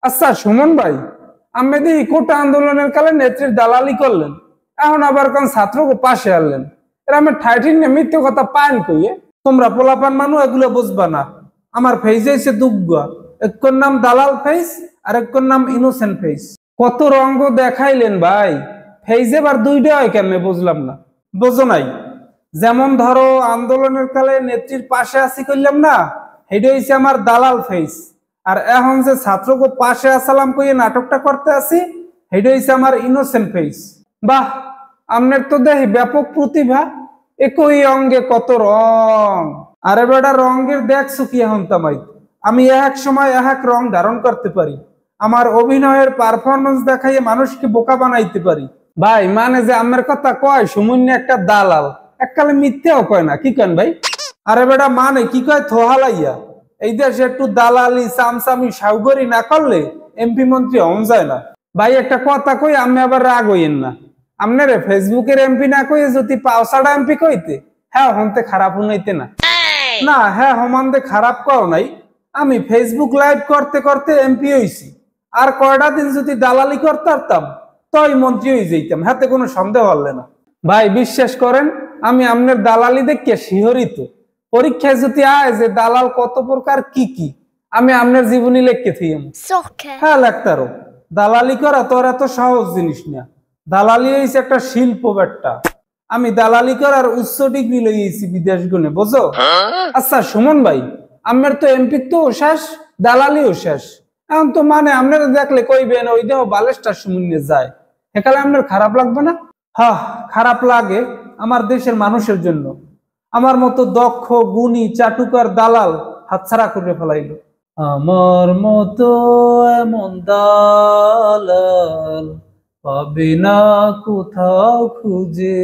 আচ্ছা সুমন ভাই, আপনি দি কোটা আন্দোলনের কালে নেত্রীর দালালি করলেন, এখন আবার কোন ছাত্রকে পাশে আনলেন। এরা আমি ঠাইঠিন মিথ্যে কথা পাইন কইয়ে। তোমরা পোলাপান মানুষ এগুলো বুঝবা না। আমার ফেইজে এসে দুগ্গা, একর নাম দালাল ফেস আর একর নাম ইনোসেন্ট ফেস। কত রঙ্গ দেখাইলেন ভাই, ফেইজে বার দুইটা হয় কেমনে বুঝলাম না। বোঝো নাই? যেমন ধরো আন্দোলনের কালে নেত্রীর পাশে আসি করলাম না, এটা হইছে আমার দালাল ফেস। আর এখন যে ছাত্রকে পাশে আসালাম কইয়ে নাটকটা করতে আসি, এটা হইছে আমার ইনোসেন্ট ফেস। বাহ, আমনের তো দেখি ব্যাপক প্রতিভা, একই অঙ্গে কত রং। আরে বেটা, রঙের দেখছো কি এখন তামাই? আমি এক সময় এক রং ধারণ করতে পারি, আমার অভিনয়ের পারফরমেন্স দেখাইয়ে মানুষকে বোকা বানাইতে পারি। ভাই মানে যে আমার কথা কয় সুমন্য একটা দালাল, এককালে মিথ্যেও কয় না, কি কেন ভাই? আরে বেটা মানে কি কয় থহালাইয়া। এই দেশে একটু দালালি সামসামি সাউগরি না করলে এমপি মন্ত্রী হন যায় না। ভাই একটা কথা কই, আমি আবার রাগ হইয়েন না। আপনারে ফেসবুকের এমপি না কই যদি পাওসাটা এমপি কইতে, হ্যাঁ হনতে খারাপ হইতে না। না হ্যাঁ হমানতে খারাপ কও নাই। আমি ফেসবুক লাইভ করতে করতে এমপি হইছি। আর কয়টা দিন যদি দালালি করতে পারতাম, তই মন্ত্রী হয়ে যেতাম, হাতে কোনো সন্দেহ হলে না। ভাই বিশ্বাস করেন, আমি আপনার দালালি দেখে শিহরিত। পরীক্ষায় যদি আয় যে দালাল কত প্রকার কি কি, আমি আপনার জীবনী লিখতে থিম। হ্যাঁ লেখতারো। দালালি করা তোর এত সহজ জিনিস না। দালালি হইছে একটা শিল্প বেটটা। আমি দালালি করার উচ্চ ডিগ্রি লইয়েছি বিদেশ গুনে, বুঝো? আচ্ছা সুমন ভাই, আপনার তো এমপি তো শেষ, দালালিও শেষ। এখন তো মানে আপনারা দেখলে কইবেন ওই দেহ বালেস্টার শূন্যে যায়, একালে আপনার খারাপ লাগবে না? হ্যাঁ, খারাপ লাগে আমার দেশের মানুষের জন্য। আমার মতো দক্ষ গুণী চাটুকার দালাল হাতছাড়া করে ফেলাইলো। আমার মতো এমন দালাল পাবে না কোথাও খুঁজে।